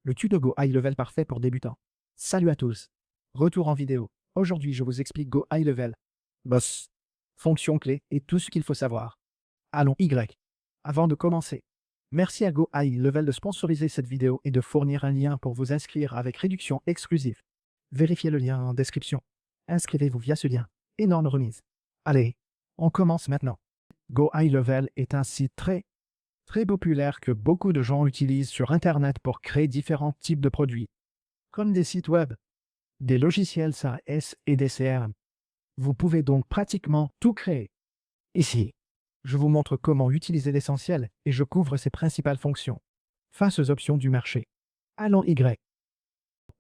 le tuto Go High Level parfait pour débutants. Salut à tous. Retour en vidéo. Aujourd'hui, je vous explique Go High Level. Boss, fonction clé et tout ce qu'il faut savoir. Allons Y. Avant de commencer, merci à Go High Level de sponsoriser cette vidéo et de fournir un lien pour vous inscrire avec réduction exclusive. Vérifiez le lien en description. Inscrivez-vous via ce lien. Énorme remise. Allez, on commence maintenant. Go High Level est un site très populaire que beaucoup de gens utilisent sur Internet pour créer différents types de produits, comme des sites web, des logiciels SaaS et des CRM. Vous pouvez donc pratiquement tout créer. Ici, je vous montre comment utiliser l'essentiel et je couvre ses principales fonctions. Face aux options du marché. Allons Y.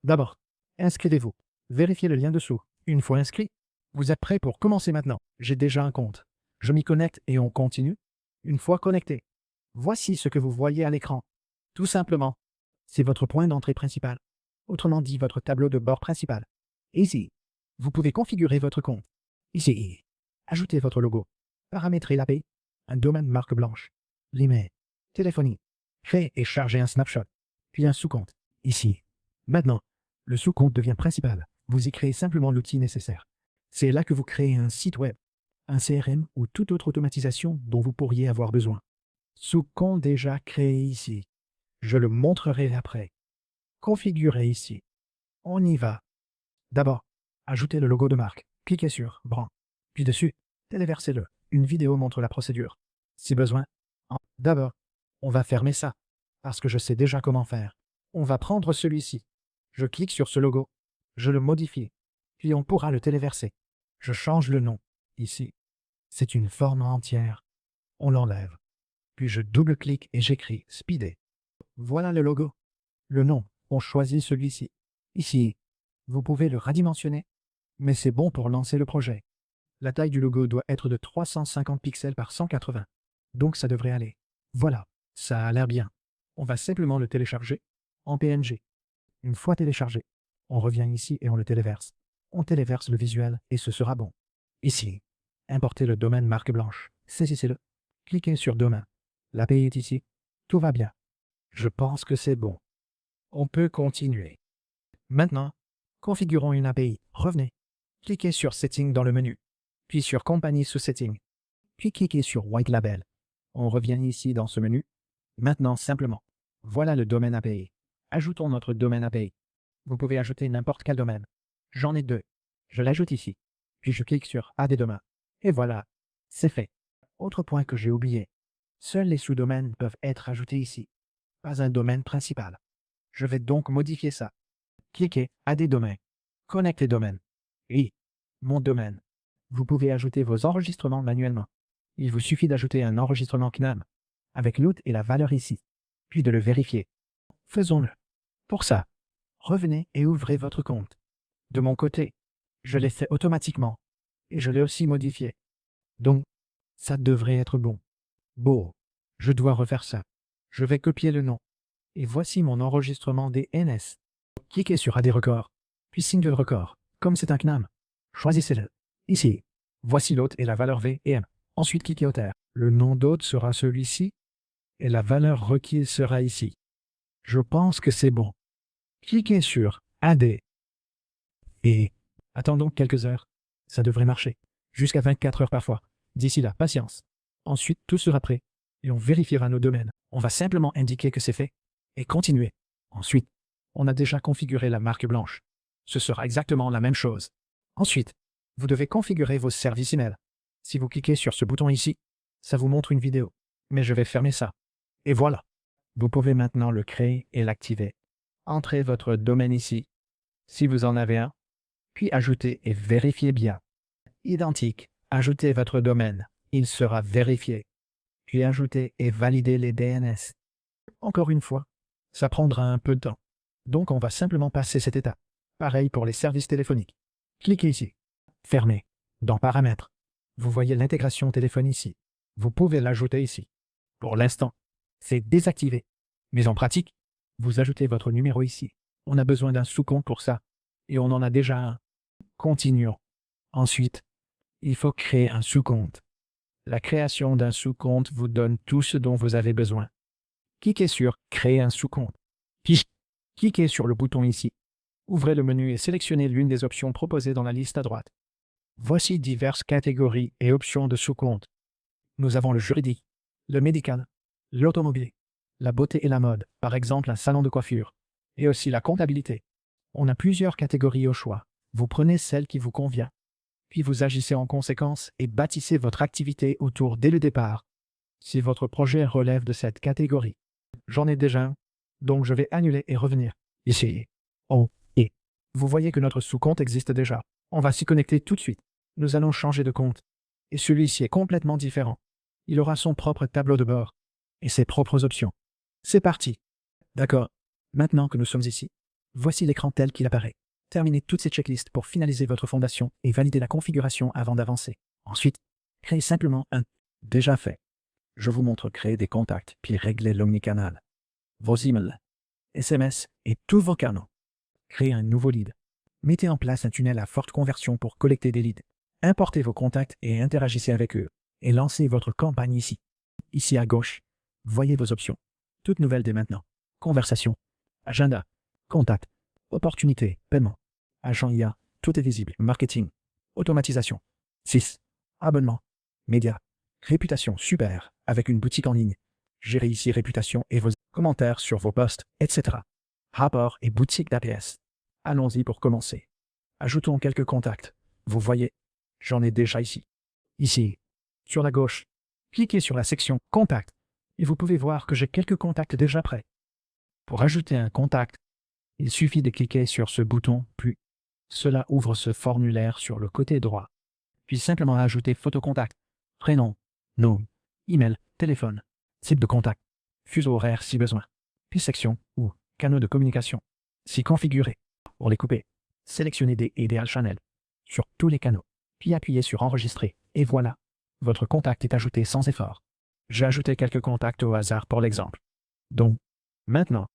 D'abord, inscrivez-vous. Vérifiez le lien dessous. Une fois inscrit, vous êtes prêt pour commencer maintenant. J'ai déjà un compte. Je m'y connecte et on continue. Une fois connecté, voici ce que vous voyez à l'écran. Tout simplement, c'est votre point d'entrée principal. Autrement dit, votre tableau de bord principal. Ici, vous pouvez configurer votre compte. Ici, ajoutez votre logo. Paramétrer l'API, un domaine marque blanche. L'email, téléphonie. Créer et charger un snapshot. Puis un sous-compte. Ici. Maintenant, le sous-compte devient principal. Vous y créez simplement l'outil nécessaire. C'est là que vous créez un site web, un CRM ou toute autre automatisation dont vous pourriez avoir besoin. Sous-compte déjà créé ici. Je le montrerai après. Configurer ici. On y va. D'abord, ajoutez le logo de marque. Cliquez sur Brand. Puis dessus, téléversez-le. Une vidéo montre la procédure. Si besoin, d'abord, on va fermer ça, parce que je sais déjà comment faire. On va prendre celui-ci. Je clique sur ce logo. Je le modifie. Puis on pourra le téléverser. Je change le nom. Ici. C'est une forme entière. On l'enlève. Puis je double-clique et j'écris Speedé. Voilà le logo. Le nom, on choisit celui-ci. Ici, vous pouvez le redimensionner, mais c'est bon pour lancer le projet. La taille du logo doit être de 350 pixels par 180. Donc ça devrait aller. Voilà, ça a l'air bien. On va simplement le télécharger en PNG. Une fois téléchargé, on revient ici et on le téléverse. On téléverse le visuel et ce sera bon. Ici, importez le domaine marque blanche. Saisissez-le. Cliquez sur domaine. L'API est ici. Tout va bien. Je pense que c'est bon. On peut continuer. Maintenant, configurons une API. Revenez. Cliquez sur Settings dans le menu, puis sur Compagnie sous Settings, puis cliquez sur White Label. On revient ici dans ce menu. Maintenant, simplement, voilà le domaine API. Ajoutons notre domaine API. Vous pouvez ajouter n'importe quel domaine. J'en ai deux. Je l'ajoute ici, puis je clique sur Add des domaines. Et voilà, c'est fait. Autre point que j'ai oublié. Seuls les sous-domaines peuvent être ajoutés ici, pas un domaine principal. Je vais donc modifier ça. Cliquez Add des domaines. Connecter domaine. Oui, mon domaine. Vous pouvez ajouter vos enregistrements manuellement. Il vous suffit d'ajouter un enregistrement CNAME avec l'out et la valeur ici, puis de le vérifier. Faisons-le. Pour ça, revenez et ouvrez votre compte. De mon côté, je l'ai fait automatiquement et je l'ai aussi modifié. Donc, ça devrait être bon. Bon, je dois refaire ça. Je vais copier le nom. Et voici mon enregistrement DNS. Cliquez sur AD record, puis Single record. Comme c'est un CNAME, choisissez-le. Ici, voici l'hôte et la valeur V et M. Ensuite, cliquez Auteur. Le nom d'hôte sera celui-ci et la valeur requise sera ici. Je pense que c'est bon. Cliquez sur AD et attendons quelques heures. Ça devrait marcher. Jusqu'à 24 heures parfois. D'ici là, patience. Ensuite, tout sera prêt et on vérifiera nos domaines. On va simplement indiquer que c'est fait et continuer. Ensuite, on a déjà configuré la marque blanche. Ce sera exactement la même chose. Ensuite, vous devez configurer vos services email. Si vous cliquez sur ce bouton ici, ça vous montre une vidéo. Mais je vais fermer ça. Et voilà. Vous pouvez maintenant le créer et l'activer. Entrez votre domaine ici, si vous en avez un, puis ajoutez et vérifiez bien. Identique. Ajoutez votre domaine. Il sera vérifié. Puis ajoutez et validez les DNS. Encore une fois, ça prendra un peu de temps. Donc on va simplement passer cette étape. Pareil pour les services téléphoniques. Cliquez ici. Fermez. Dans Paramètres. Vous voyez l'intégration téléphone ici. Vous pouvez l'ajouter ici. Pour l'instant, c'est désactivé. Mais en pratique, vous ajoutez votre numéro ici. On a besoin d'un sous-compte pour ça. Et on en a déjà un. Continuons. Ensuite, il faut créer un sous-compte. La création d'un sous-compte vous donne tout ce dont vous avez besoin. Cliquez sur Créer un sous-compte. Puis, Cliquez sur le bouton ici. Ouvrez le menu et sélectionnez l'une des options proposées dans la liste à droite. Voici diverses catégories et options de sous-compte. Nous avons le juridique, le médical, l'automobile, la beauté et la mode, par exemple un salon de coiffure, et aussi la comptabilité. On a plusieurs catégories au choix. Vous prenez celle qui vous convient. Puis vous agissez en conséquence et bâtissez votre activité autour dès le départ. Si votre projet relève de cette catégorie, j'en ai déjà un, donc je vais annuler et revenir. Ici. Oh, et vous voyez que notre sous-compte existe déjà. On va s'y connecter tout de suite. Nous allons changer de compte. Et celui-ci est complètement différent. Il aura son propre tableau de bord et ses propres options. C'est parti. D'accord. Maintenant que nous sommes ici, voici l'écran tel qu'il apparaît. Terminez toutes ces checklists pour finaliser votre fondation et valider la configuration avant d'avancer. Ensuite, créez simplement un « Déjà fait ». Je vous montre créer des contacts puis régler l'omnicanal. Vos emails, SMS et tous vos canaux. Créez un nouveau lead. Mettez en place un tunnel à forte conversion pour collecter des leads. Importez vos contacts et interagissez avec eux. Et lancez votre campagne ici. Ici à gauche, voyez vos options. Toutes nouvelles dès maintenant. Conversation, agenda, contact, opportunité, paiement, agent IA, tout est visible. Marketing, automatisation. 6. Abonnement, médias, réputation, super, avec une boutique en ligne. Gérez ici réputation et vos commentaires sur vos posts, etc. Rapport et boutique d'APS. Allons-y pour commencer. Ajoutons quelques contacts. Vous voyez, j'en ai déjà ici. Ici, sur la gauche, cliquez sur la section Contact et vous pouvez voir que j'ai quelques contacts déjà prêts. Pour ajouter un contact, il suffit de cliquer sur ce bouton, puis cela ouvre ce formulaire sur le côté droit. Puis simplement ajouter photo contact, prénom, nom, email, téléphone, type de contact, fuseau horaire si besoin, puis section ou canaux de communication. Si configuré, pour les couper, sélectionnez des Ideal Channel sur tous les canaux, puis appuyez sur Enregistrer et voilà, votre contact est ajouté sans effort. J'ai ajouté quelques contacts au hasard pour l'exemple. Donc, maintenant,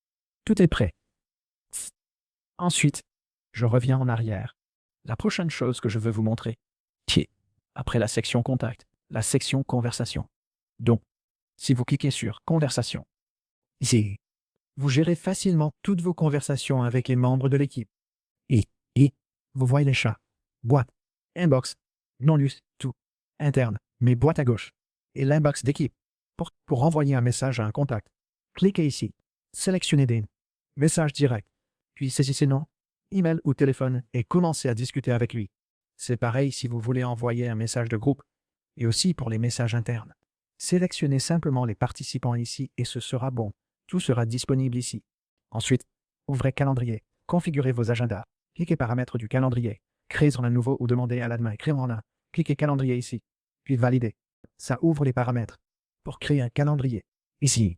tout est prêt. Ensuite, je reviens en arrière. La prochaine chose que je veux vous montrer, c'est, après la section Contact, la section Conversation. Donc, si vous cliquez sur Conversation, ici, vous gérez facilement toutes vos conversations avec les membres de l'équipe. Et, vous voyez les chats, boîte, inbox, non-lus, tout, interne, mais boîte à gauche, et l'inbox d'équipe. Pour envoyer un message à un contact, cliquez ici, sélectionnez des messages directs, puis saisissez nom, email ou téléphone et commencez à discuter avec lui. C'est pareil si vous voulez envoyer un message de groupe, et aussi pour les messages internes. Sélectionnez simplement les participants ici et ce sera bon. Tout sera disponible ici. Ensuite, ouvrez Calendrier, configurez vos agendas, cliquez Paramètres du calendrier, créez-en un nouveau ou demandez à l'admin créer en un, cliquez Calendrier ici, puis Valider. Ça ouvre les paramètres. Pour créer un calendrier, ici,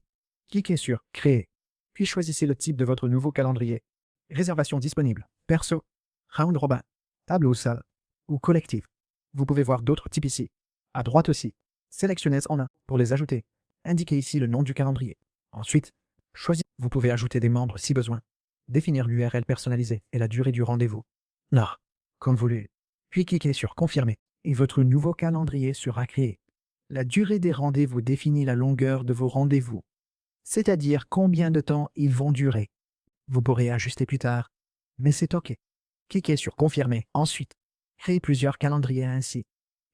cliquez sur Créer, puis choisissez le type de votre nouveau calendrier. Réservation disponible, perso, round robin, table ou salle, ou collective. Vous pouvez voir d'autres types ici. À droite aussi, sélectionnez en un pour les ajouter. Indiquez ici le nom du calendrier. Ensuite, choisissez. Vous pouvez ajouter des membres si besoin. Définir l'URL personnalisée et la durée du rendez-vous. Là, comme vous voulez. Puis cliquez sur Confirmer et votre nouveau calendrier sera créé. La durée des rendez-vous définit la longueur de vos rendez-vous, c'est-à-dire combien de temps ils vont durer. Vous pourrez ajuster plus tard, mais c'est OK. Cliquez sur Confirmer. Ensuite, créez plusieurs calendriers ainsi,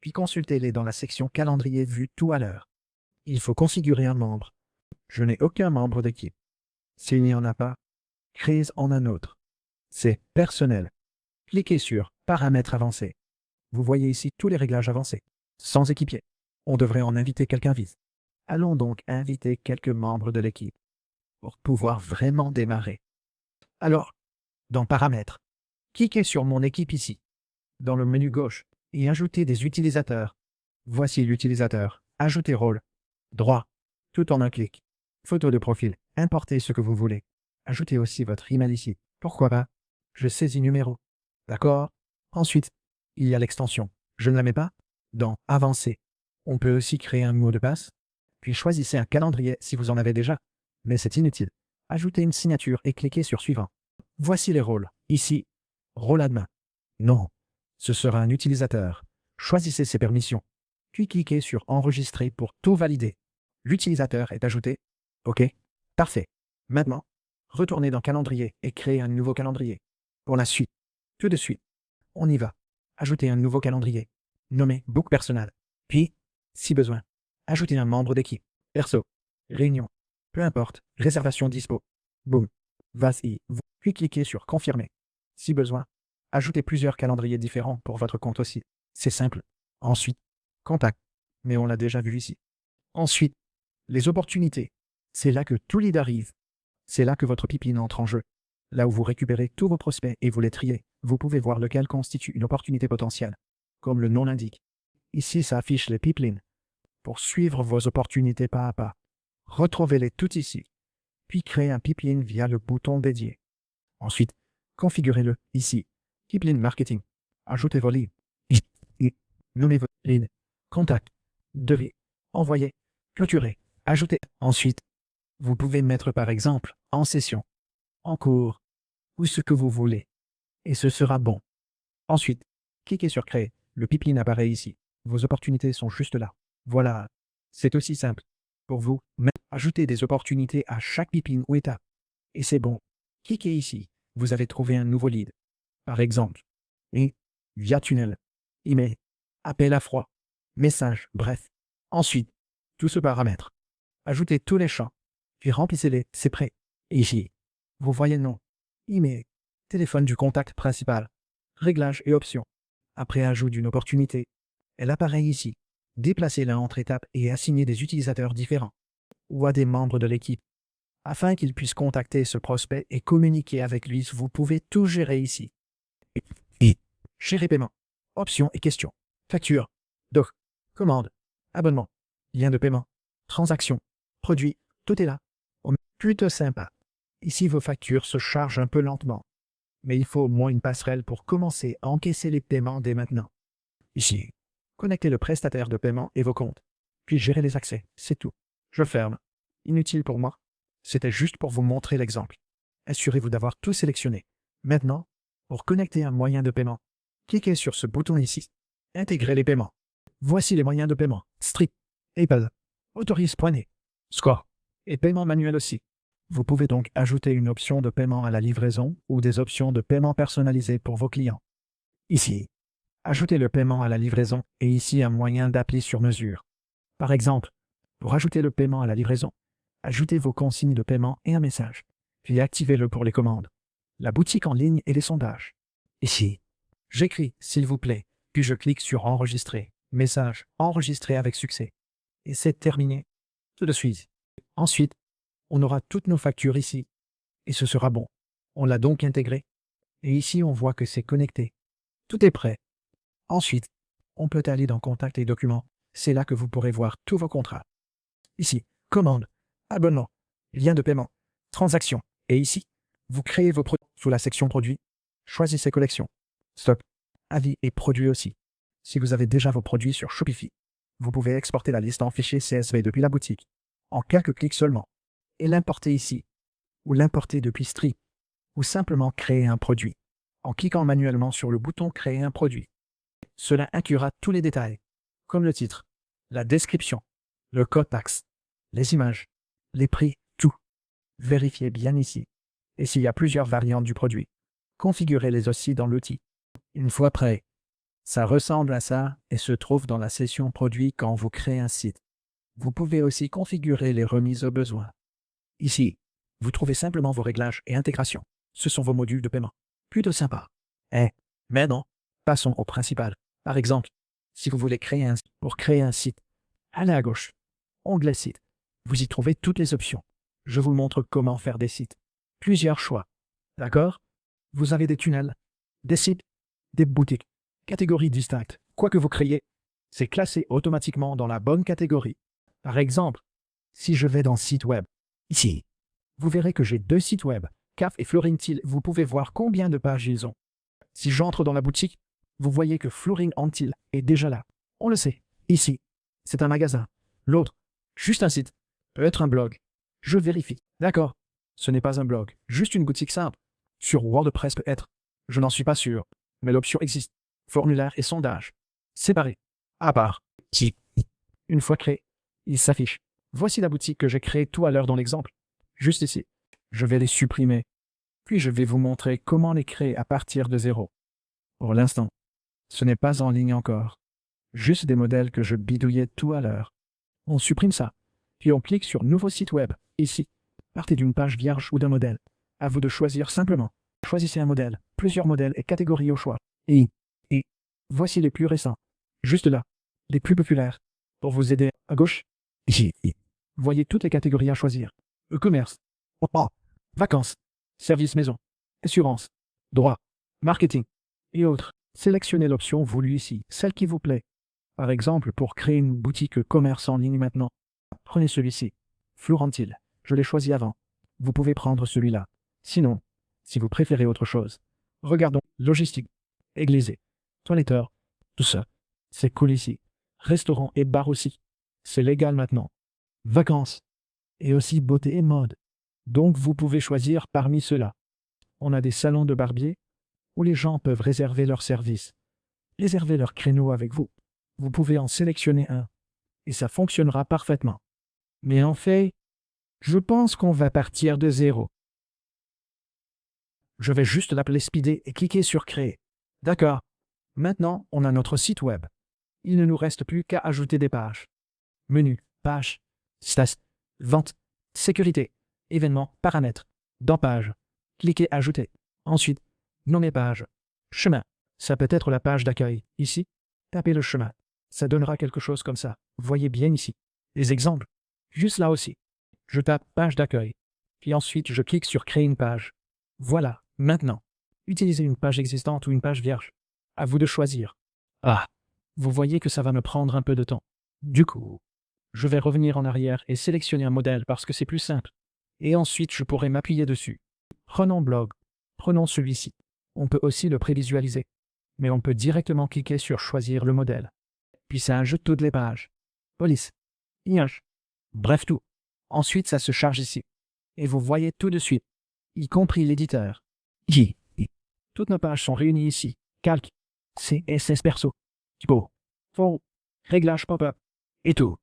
puis consultez-les dans la section Calendrier vu tout à l'heure. Il faut configurer un membre. Je n'ai aucun membre d'équipe. S'il n'y en a pas, créez en un autre. C'est personnel. Cliquez sur Paramètres avancés. Vous voyez ici tous les réglages avancés. Sans équipier. On devrait en inviter quelqu'un vite. Allons donc inviter quelques membres de l'équipe pour pouvoir vraiment démarrer. Alors, dans Paramètres, cliquez sur Mon équipe ici, dans le menu gauche, et ajoutez des utilisateurs. Voici l'utilisateur. Ajoutez rôle. Droit. Tout en un clic. Photo de profil. Importez ce que vous voulez. Ajoutez aussi votre email ici. Pourquoi pas? Je saisis numéro. D'accord? Ensuite, il y a l'extension. Je ne la mets pas? Dans Avancer. On peut aussi créer un mot de passe. Puis choisissez un calendrier si vous en avez déjà. Mais c'est inutile. Ajoutez une signature et cliquez sur Suivant. Voici les rôles. Ici, rôle admin. Non, ce sera un utilisateur. Choisissez ses permissions. Puis cliquez sur Enregistrer pour tout valider. L'utilisateur est ajouté. OK, parfait. Maintenant, Retournez dans Calendrier et créez un nouveau calendrier. Pour la suite, tout de suite, on y va. Ajoutez un nouveau calendrier, nommé Book Personnel. Puis, si besoin, ajoutez un membre d'équipe, perso, réunion, peu importe, réservation dispo. Boum, vas-y, puis cliquez sur Confirmer. Si besoin, ajoutez plusieurs calendriers différents pour votre compte aussi. C'est simple. Ensuite, Contact, mais on l'a déjà vu ici. Ensuite, les opportunités. C'est là que tout lead arrive. C'est là que votre pipeline entre en jeu. Là où vous récupérez tous vos prospects et vous les triez, vous pouvez voir lequel constitue une opportunité potentielle, comme le nom l'indique. Ici, ça affiche les pipelines. Pour suivre vos opportunités pas à pas, retrouvez-les toutes ici, puis créez un pipeline via le bouton dédié. Ensuite, configurez-le ici. Pipeline Marketing. Ajoutez vos leads. Nommez vos leads. Contact. Devis. Envoyer. Clôturer. Ajouter. Ensuite, vous pouvez mettre par exemple en session, en cours, ou ce que vous voulez. Et ce sera bon. Ensuite, cliquez sur Créer. Le pipeline apparaît ici. Vos opportunités sont juste là. Voilà. C'est aussi simple. Pour vous, ajoutez des opportunités à chaque pipeline ou étape. Et c'est bon. Cliquez ici. Vous avez trouvé un nouveau lead. Par exemple, et via tunnel, email, appel à froid, message, bref. Ensuite, tout ce paramètre. Ajoutez tous les champs, puis remplissez-les, c'est prêt. Ici, vous voyez le nom, email, téléphone du contact principal, réglages et options. Après ajout d'une opportunité, elle apparaît ici. Déplacez-la entre étapes et assignez des utilisateurs différents ou à des membres de l'équipe. Afin qu'ils puissent contacter ce prospect et communiquer avec lui, vous pouvez tout gérer ici. Et gérer paiement, options et questions, facture, doc, commande, abonnement, lien de paiement, transaction, produit, tout est là. Plutôt sympa. Ici, vos factures se chargent un peu lentement. Mais il faut au moins une passerelle pour commencer à encaisser les paiements dès maintenant. Ici, connectez le prestataire de paiement et vos comptes. Puis gérez les accès, c'est tout. Je ferme. Inutile pour moi. C'était juste pour vous montrer l'exemple. Assurez-vous d'avoir tout sélectionné. Maintenant, pour connecter un moyen de paiement, cliquez sur ce bouton ici. Intégrez les paiements. Voici les moyens de paiement. Stripe, PayPal, Autorise.net, Score et paiement manuel aussi. Vous pouvez donc ajouter une option de paiement à la livraison ou des options de paiement personnalisées pour vos clients. Ici, ajoutez le paiement à la livraison et ici un moyen d'appli sur mesure. Par exemple, pour ajouter le paiement à la livraison, ajoutez vos consignes de paiement et un message, puis activez-le pour les commandes, la boutique en ligne et les sondages. Ici, j'écris « s'il vous plaît », puis je clique sur « enregistrer », message « enregistré avec succès ». Et c'est terminé. Tout de suite. Ensuite, on aura toutes nos factures ici. Et ce sera bon. On l'a donc intégré. Et ici, on voit que c'est connecté. Tout est prêt. Ensuite, on peut aller dans Contact et Documents. C'est là que vous pourrez voir tous vos contrats. Ici, commande, abonnement, lien de paiement, transaction. Et ici, vous créez vos produits sous la section produits. Choisissez collection, stock, avis et produits aussi. Si vous avez déjà vos produits sur Shopify, vous pouvez exporter la liste en fichier CSV depuis la boutique, en quelques clics seulement, et l'importer ici, ou l'importer depuis Stripe, ou simplement créer un produit, en cliquant manuellement sur le bouton Créer un produit. Cela inclura tous les détails, comme le titre, la description, le code taxe, les images, les prix, tout. Vérifiez bien ici. Et s'il y a plusieurs variantes du produit, configurez-les aussi dans l'outil. Une fois prêt, ça ressemble à ça et se trouve dans la section produit quand vous créez un site. Vous pouvez aussi configurer les remises au besoin. Ici, vous trouvez simplement vos réglages et intégrations. Ce sont vos modules de paiement. Plutôt sympa. Maintenant, passons au principal. Par exemple, si vous voulez créer un site, pour créer un site, allez à gauche, onglet site. Vous y trouvez toutes les options. Je vous montre comment faire des sites. Plusieurs choix. D'accord? Vous avez des tunnels, des sites, des boutiques, catégories distinctes. Quoi que vous créez, c'est classé automatiquement dans la bonne catégorie. Par exemple, si je vais dans site web, ici, vous verrez que j'ai 2 sites web, CAF et Flooring Till. Vous pouvez voir combien de pages ils ont. Si j'entre dans la boutique, vous voyez que Flooring Till est déjà là. On le sait. Ici, c'est un magasin. L'autre, juste un site. Peut être un blog. Je vérifie. D'accord. Ce n'est pas un blog, juste une boutique simple. Sur WordPress peut-être. Je n'en suis pas sûr. Mais l'option existe. Formulaire et sondage. Séparés. À part. Une fois créé, il s'affiche. Voici la boutique que j'ai créée tout à l'heure dans l'exemple. Juste ici. Je vais les supprimer. Puis je vais vous montrer comment les créer à partir de zéro. Pour l'instant, ce n'est pas en ligne encore. Juste des modèles que je bidouillais tout à l'heure. On supprime ça. Puis on clique sur Nouveau site web, ici. Partez d'une page vierge ou d'un modèle. À vous de choisir simplement. Choisissez un modèle, plusieurs modèles et catégories au choix. Et voici les plus récents. Juste là. Les plus populaires. Pour vous aider, à gauche. Ici. Voyez toutes les catégories à choisir. E-commerce. Vacances. Services maison. Assurance. Droit. Marketing. Et autres. Sélectionnez l'option voulue ici, celle qui vous plaît. Par exemple, pour créer une boutique commerce en ligne maintenant, prenez celui-ci. Florentil. Je l'ai choisi avant. Vous pouvez prendre celui-là. Sinon, si vous préférez autre chose, regardons logistique, église, toiletteur, tout ça. C'est cool ici. Restaurant et bar aussi. C'est légal maintenant. Vacances. Et aussi beauté et mode. Donc vous pouvez choisir parmi ceux-là. On a des salons de barbier où les gens peuvent réserver leurs services. Réserver leur créneau avec vous. Vous pouvez en sélectionner un. Et ça fonctionnera parfaitement. Mais en fait, je pense qu'on va partir de zéro. Je vais juste l'appeler Speedy et cliquer sur Créer. D'accord. Maintenant, on a notre site web. Il ne nous reste plus qu'à ajouter des pages. Menu, page, stats, vente, sécurité, événements, paramètres, dans page. Cliquez Ajouter. Ensuite, nommer page. Chemin. Ça peut être la page d'accueil. Ici, tapez le chemin. Ça donnera quelque chose comme ça. Voyez bien ici. Les exemples. Juste là aussi. Je tape page d'accueil. Puis ensuite, je clique sur Créer une page. Voilà. Maintenant, utilisez une page existante ou une page vierge. À vous de choisir. Ah, vous voyez que ça va me prendre un peu de temps. Du coup, je vais revenir en arrière et sélectionner un modèle parce que c'est plus simple. Et ensuite, je pourrai m'appuyer dessus. Prenons blog. Prenons celui-ci. On peut aussi le prévisualiser. Mais on peut directement cliquer sur Choisir le modèle. Puis ça ajoute toutes les pages. Police. Image. Bref tout. Ensuite, ça se charge ici. Et vous voyez tout de suite, y compris l'éditeur. Toutes nos pages sont réunies ici. Calque. CSS perso. Typo. Fond. Réglage pop-up. Et tout.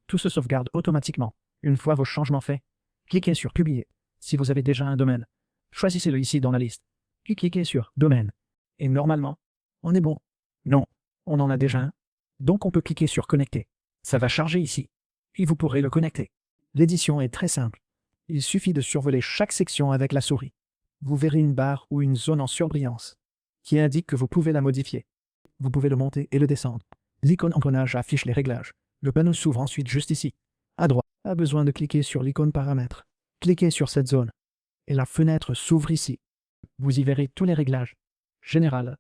Tout se sauvegarde automatiquement. Une fois vos changements faits, cliquez sur Publier. Si vous avez déjà un domaine, choisissez-le ici dans la liste. Puis cliquez sur Domaine. Et normalement, on est bon. Non, on en a déjà un. Donc on peut cliquer sur Connecter. Ça va charger ici. Puis vous pourrez le connecter. L'édition est très simple. Il suffit de survoler chaque section avec la souris. Vous verrez une barre ou une zone en surbrillance qui indique que vous pouvez la modifier. Vous pouvez le monter et le descendre. L'icône engrenage affiche les réglages. Le panneau s'ouvre ensuite juste ici. À droite, pas besoin de cliquer sur l'icône paramètres. Cliquez sur cette zone. Et la fenêtre s'ouvre ici. Vous y verrez tous les réglages. Général,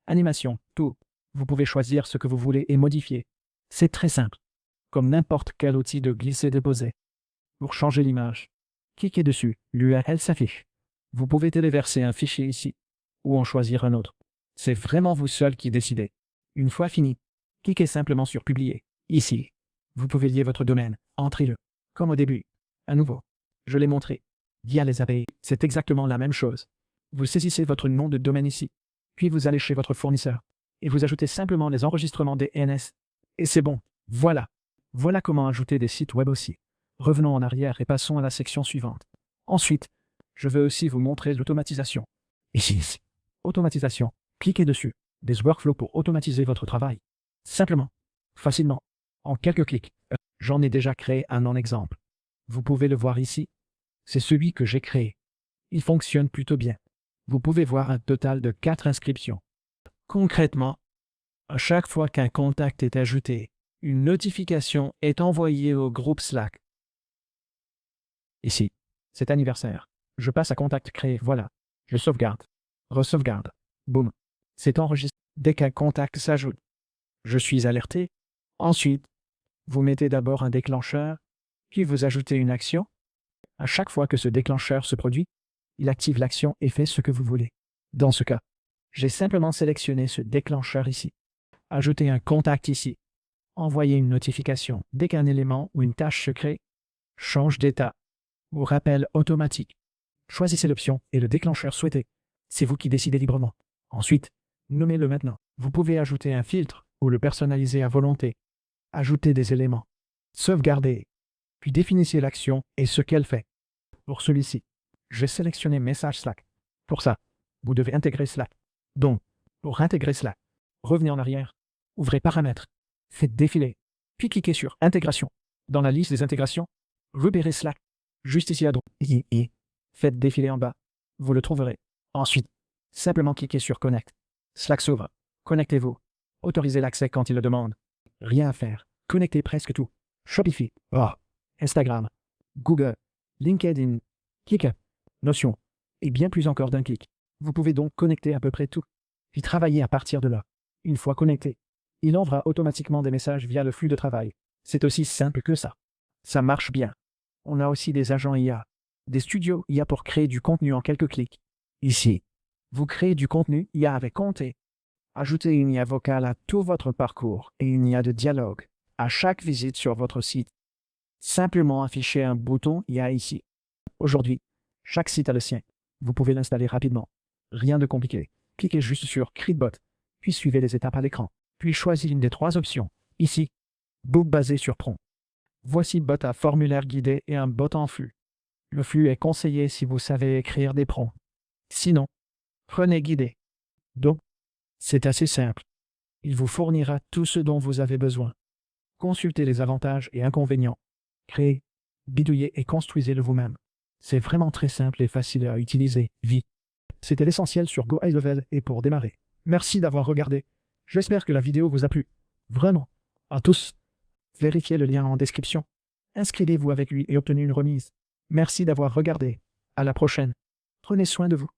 animation, tout. Vous pouvez choisir ce que vous voulez et modifier. C'est très simple. Comme n'importe quel outil de glisser-déposer. Pour changer l'image, cliquez dessus, l'URL s'affiche. Vous pouvez téléverser un fichier ici, ou en choisir un autre. C'est vraiment vous seul qui décidez. Une fois fini, cliquez simplement sur Publier. Ici, vous pouvez lier votre domaine, entrez-le, comme au début. À nouveau, je l'ai montré. Via les API, c'est exactement la même chose. Vous saisissez votre nom de domaine ici, puis vous allez chez votre fournisseur, et vous ajoutez simplement les enregistrements DNS. Et c'est bon, voilà. Voilà comment ajouter des sites web aussi. Revenons en arrière et passons à la section suivante. Ensuite, je vais aussi vous montrer l'automatisation. Ici, automatisation. Cliquez dessus. Des workflows pour automatiser votre travail. Simplement, facilement, en quelques clics. J'en ai déjà créé un en exemple. Vous pouvez le voir ici. C'est celui que j'ai créé. Il fonctionne plutôt bien. Vous pouvez voir un total de 4 inscriptions. Concrètement, à chaque fois qu'un contact est ajouté, une notification est envoyée au groupe Slack. Ici, c'est anniversaire. Je passe à contact créé, voilà. Je sauvegarde. Resauvegarde. Boum. C'est enregistré. Dès qu'un contact s'ajoute, je suis alerté. Ensuite, vous mettez d'abord un déclencheur, puis vous ajoutez une action. À chaque fois que ce déclencheur se produit, il active l'action et fait ce que vous voulez. Dans ce cas, j'ai simplement sélectionné ce déclencheur ici. Ajouter un contact ici. Envoyer une notification dès qu'un élément ou une tâche se crée. Change d'état. Ou rappel automatique. Choisissez l'option et le déclencheur souhaité. C'est vous qui décidez librement. Ensuite, nommez-le maintenant. Vous pouvez ajouter un filtre ou le personnaliser à volonté. Ajouter des éléments. Sauvegarder. Puis définissez l'action et ce qu'elle fait. Pour celui-ci, je vais sélectionner Message Slack. Pour ça, vous devez intégrer Slack. Donc, pour intégrer Slack, revenez en arrière, ouvrez Paramètres, faites défiler, puis cliquez sur Intégration. Dans la liste des intégrations, repérez Slack, juste ici à droite, et faites défiler en bas. Vous le trouverez. Ensuite, simplement cliquez sur Connect. Slack s'ouvre. Connectez-vous. Autorisez l'accès quand il le demande. Rien à faire. Connectez presque tout. Shopify, Instagram, Google, LinkedIn, ClickUp, Notion, et bien plus encore d'un clic. Vous pouvez donc connecter à peu près tout, puis travailler à partir de là. Une fois connecté, il envoie automatiquement des messages via le flux de travail. C'est aussi simple que ça. Ça marche bien. On a aussi des agents IA, des studios IA pour créer du contenu en quelques clics. Ici, vous créez du contenu IA avec Comté. Ajoutez une IA vocale à tout votre parcours et une IA de dialogue à chaque visite sur votre site. Simplement afficher un bouton IA ici. Aujourd'hui, chaque site a le sien. Vous pouvez l'installer rapidement. Rien de compliqué. Cliquez juste sur CreateBot, puis suivez les étapes à l'écran. Puis choisissez une des 3 options. Ici, Book basé sur prompt. Voici bot à formulaire guidé et un bot en flux. Le flux est conseillé si vous savez écrire des prompts. Sinon, prenez guidé. Donc, c'est assez simple. Il vous fournira tout ce dont vous avez besoin. Consultez les avantages et inconvénients. Créez, bidouillez et construisez-le vous-même. C'est vraiment très simple et facile à utiliser, vite. C'était l'essentiel sur Go High Level et pour démarrer. Merci d'avoir regardé. J'espère que la vidéo vous a plu. Vraiment. À tous. Vérifiez le lien en description. Inscrivez-vous avec lui et obtenez une remise. Merci d'avoir regardé. À la prochaine. Prenez soin de vous.